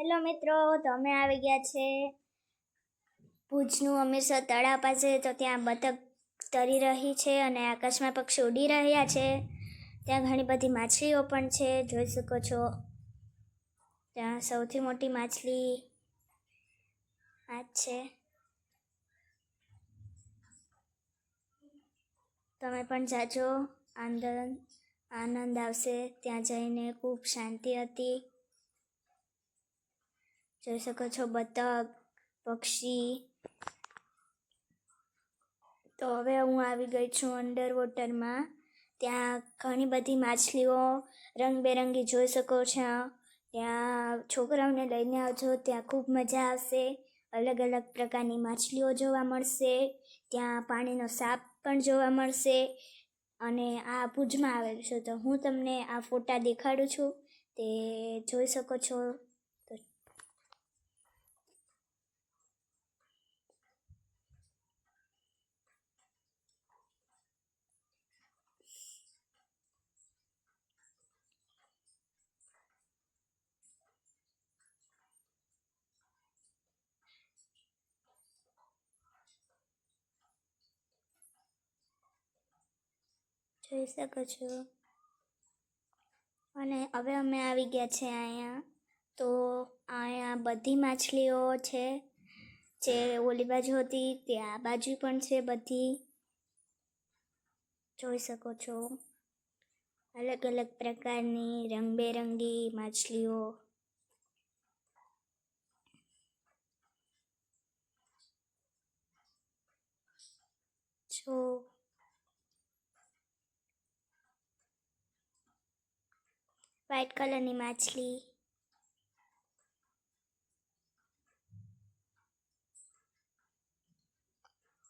Hello મિત્રો, તો અમે આવી ગયા છે ભુજનું હમીરસર તળાવ પાસે. તો ત્યાં બતક તરી રહી છે અને આકાશમાં પક્ષી ઉડી રહ્યા છે. ત્યાં ઘણી બધી માછલીઓ પણ છે, જોઈ શકો છો. ત્યાં સૌથી મોટી માછલી આ જ છે. તમે પણ જાજો, આનંદ આવશે ત્યાં જઈને. ખૂબ શાંતિ હતી. જોઈ શકો છો બતક, પક્ષી. તો હવે હું આવી ગઈ છું અંડર વોટરમાં. ત્યાં ઘણી બધી માછલીઓ રંગબેરંગી જોઈ શકો છો. ત્યાં છોકરાઓને લઈને આવજો, ત્યાં ખૂબ મજા આવશે. અલગ અલગ પ્રકારની માછલીઓ જોવા મળશે. ત્યાં પાણીનો સાપ પણ જોવા મળશે. અને આ ભુજમાં આવેલું છે. તો હું તમને આ ફોટા દેખાડું છું, તે જોઈ શકો છો. જોઈ શકો છો. અને હવે અમે આવી ગયા છે અહીંયા. તો અહીંયા બધી માછલીઓ છે, જે ઓલી બાજુ હતી તે આ બાજુ પણ છે. બધી જોઈ શકો છો. અલગ અલગ પ્રકારની રંગબેરંગી માછલીઓ. જો વ્હાઈટ કલરની માછલી.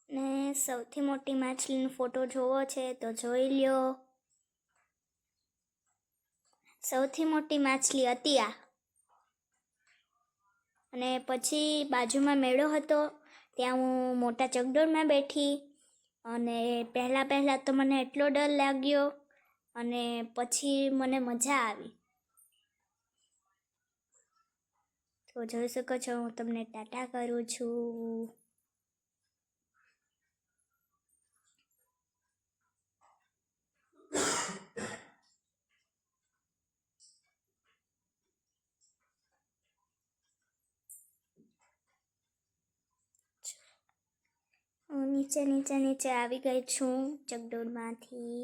ને સૌથી મોટી માછલીનો ફોટો જોવો છે તો જોઈ લ્યો. સૌથી મોટી માછલી હતી આ. અને પછી બાજુમાં મેળો હતો, ત્યાં હું મોટા ચકડોળમાં બેઠી. અને પહેલાં તો મને એટલો ડર લાગ્યો, અને પછી મને મજા આવી. તો જોઈ શકો છો, હું તમને ટાટા કરું છું. હું નીચે આવી ગઈ છું ચકડોળમાંથી.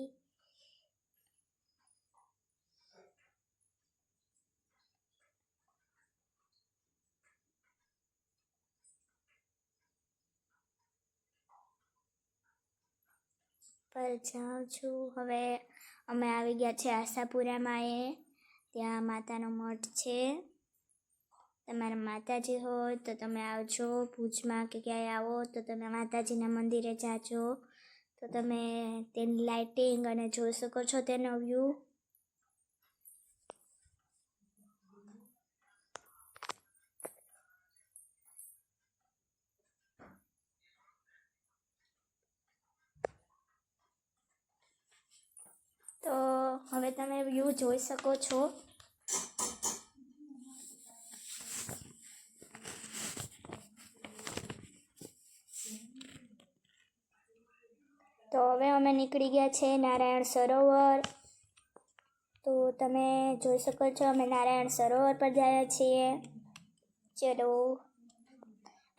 પર જાઉં છું. હવે અમે આવી ગયા છે આશાપુરામાં. ત્યાં માતાનો મઠ છે. તમારા માતાજી હોય તો તમે આવજો ભુજમાં, કે ક્યાંય આવો તો તમે માતાજીના મંદિરે જાજો. તો તમે તેની લાઇટિંગ અને જોઈ શકો છો તેનો વ્યૂ. તો હવે તમે વ્યૂ જોઈ શકો છો. તો હવે અમે નીકળી ગયા છે નારાયણ સરોવર. તો તમે જોઈ શકો છો, અમે નારાયણ સરોવર પર ગયા છીએ. ચલો,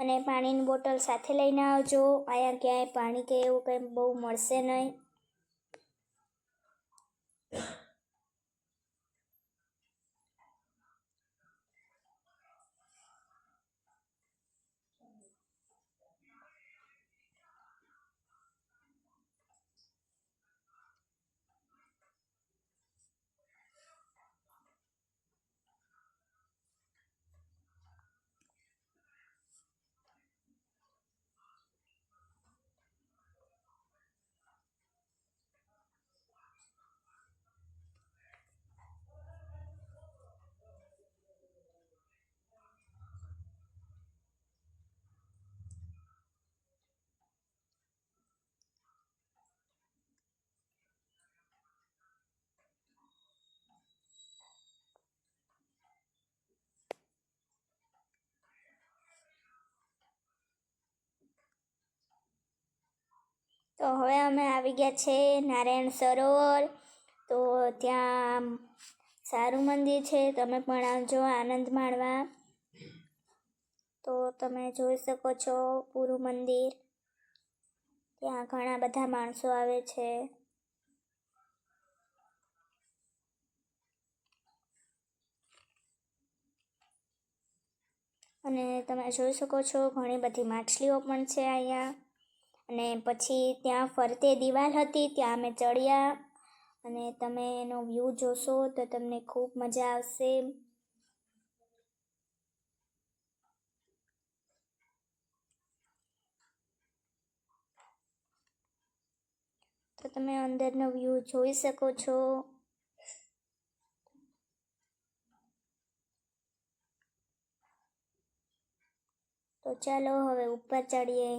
અને પાણીની બોટલ સાથે લઈને આવજો. અહીંયા ક્યાંય પાણી કે એવું કંઈ બહુ મળશે નહીં. તો હવે અમે આવી ગયા છે નારાયણ સરોવર. તો ત્યાં સારું મંદિર છે, તમે પણ આવજો આનંદ માણવા. તો તમે જોઈ શકો છો પૂરું મંદિર. ત્યાં ઘણા બધા માણસો આવે છે. અને તમે જોઈ શકો છો ઘણી બધી માછલીઓ પણ છે અહીંયા. અને પછી ત્યાં ફરતે દિવાલ હતી, ત્યાં અમે ચડ્યા અને તમે એનો વ્યૂ જોશો તો તમને ખૂબ મજા આવશે. તો તમે અંદરનો વ્યૂ જોઈ શકો છો. તો ચાલો હવે ઉપર ચડીએ.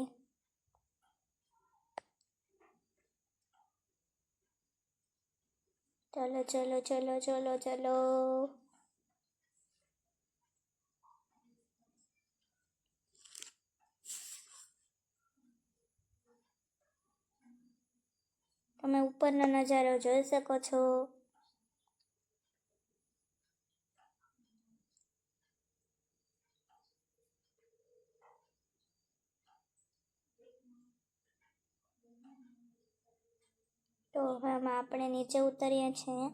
ચલો ચલો ચલો ચલો ચલો. તમે ઉપરનો નજારો જોઈ શકો છો. તો હવે આપણે નીચે ઉતરીએ છીએ.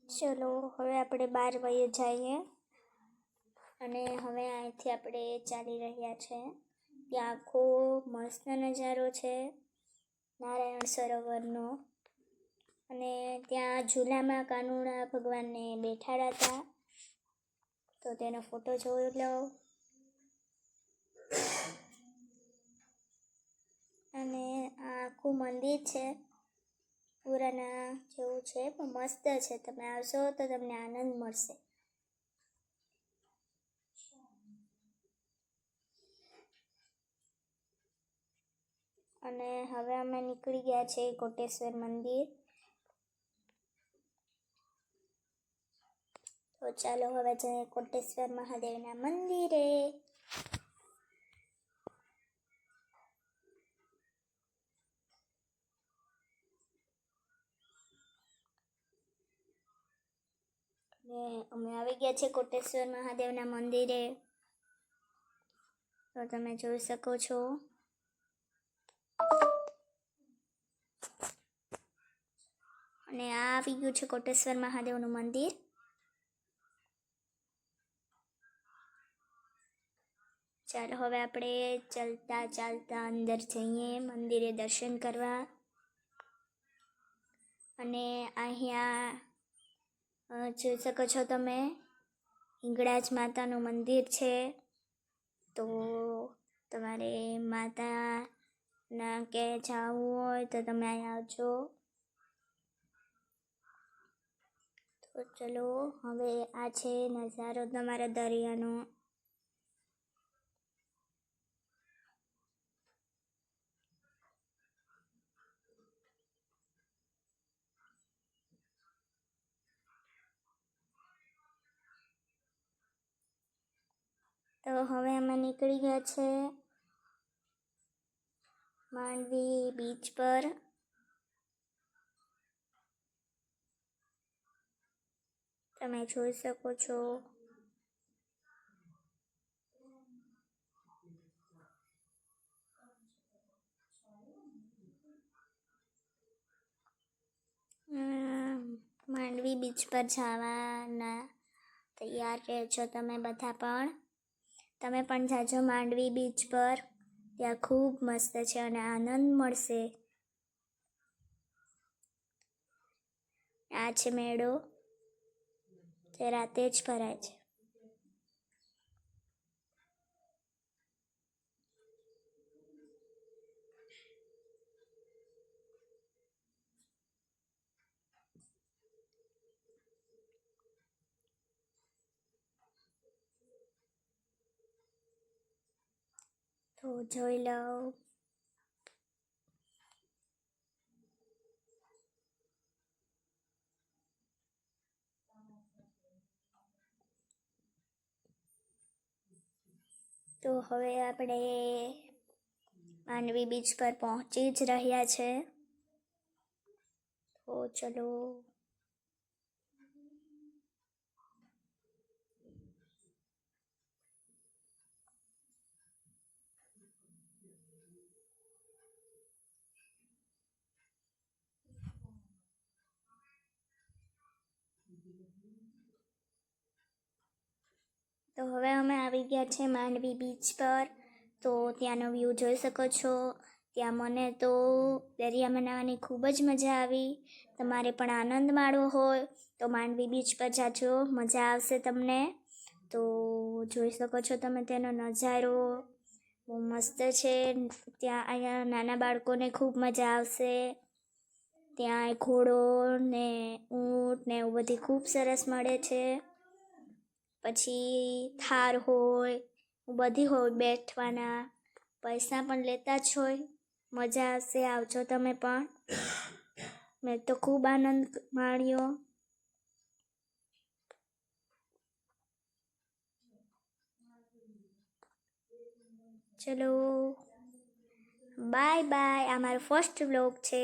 ચલો હવે આપણે બહાર વહી જઈએ. અને હવે અહીંથી આપણે ચાલી રહ્યા છે. ત્યાં આખો મસ્ત નજારો છે નારાયણ સરોવરનો. અને ત્યાં ઝૂલામાં કાનુડા ભગવાનને બેઠાડ્યા હતા, તો તેનો ફોટો જોઈ લો. અને આ આખું મંદિર છે, પુરાના જેવું છે પણ મસ્ત છે. તમે આવશો તો તમને આનંદ મળશે. અને હવે અમે નીકળી ગયા છે કોટેશ્વર મંદિર. તો ચાલો હવે જઈએ કોટેશ્વર મહાદેવના મંદિરે. ને અમે આવી ગયા છે કોટેશ્વર મહાદેવના મંદિરે. તો તમે જોઈ શકો છો. અને આ આવી ગયું છે કોટેશ્વર મહાદેવનું મંદિર. ચાલો હવે આપણે ચાલતા ચાલતા અંદર જઈએ મંદિરે દર્શન કરવા. અને અહીંયા જોઈ શકો છો તમે હિંગળાજ માતાનું મંદિર છે. તો તમારે માતાના કે જવું હોય તો તમે અહીંયા આવજો. તો ચલો હવે આ છે નજારો તમારા દરિયાનો. તો હવે અમે નીકળી ગયા છે માંડવી બીચ પર. તમે જોઈ શકો છો. માંડવી બીચ પર જવાના તૈયાર રહેજો તમે બધા પણ. તમે પણ જાજો માંડવી બીચ પર. ત્યાં ખૂબ મસ્ત છે અને આનંદ મળશે. આ છે મેળો, તે રાતે જ ભરાય છે. તો જોઈ લો. તો હવે આપણે માંડવી બીચ પર પહોંચી જ રહ્યા છે. તો ચલો. તો હવે અમે આવી ગયા છે માંડવી બીચ પર. તો ત્યાંનો વ્યૂ જોઈ શકો છો. ત્યાં મને તો દરિયામાં નાહવાની ખૂબ જ મજા આવી. તમારે પણ આનંદ માણવો હોય તો માંડવી બીચ પર જાજો, મજા આવશે તમને. તો જોઈ શકો છો તમે તેનો નજારો, બહુ મસ્ત છે. ત્યાં અહીંયા નાના બાળકોને ખૂબ મજા આવશે. ત્યાં ઘોડો ને ઊંટ ને એવું બધી ખૂબ સરસ મળે છે. પછી થાર હોય, બધી હોય બેઠવાના, પૈસા પણ લેતા જ હોય. મજા આવશે, આવજો તમે પણ. મેં તો ખૂબ આનંદ માણ્યો. ચલો બાય બાય. આ મારો ફર્સ્ટ વ્લોગ છે.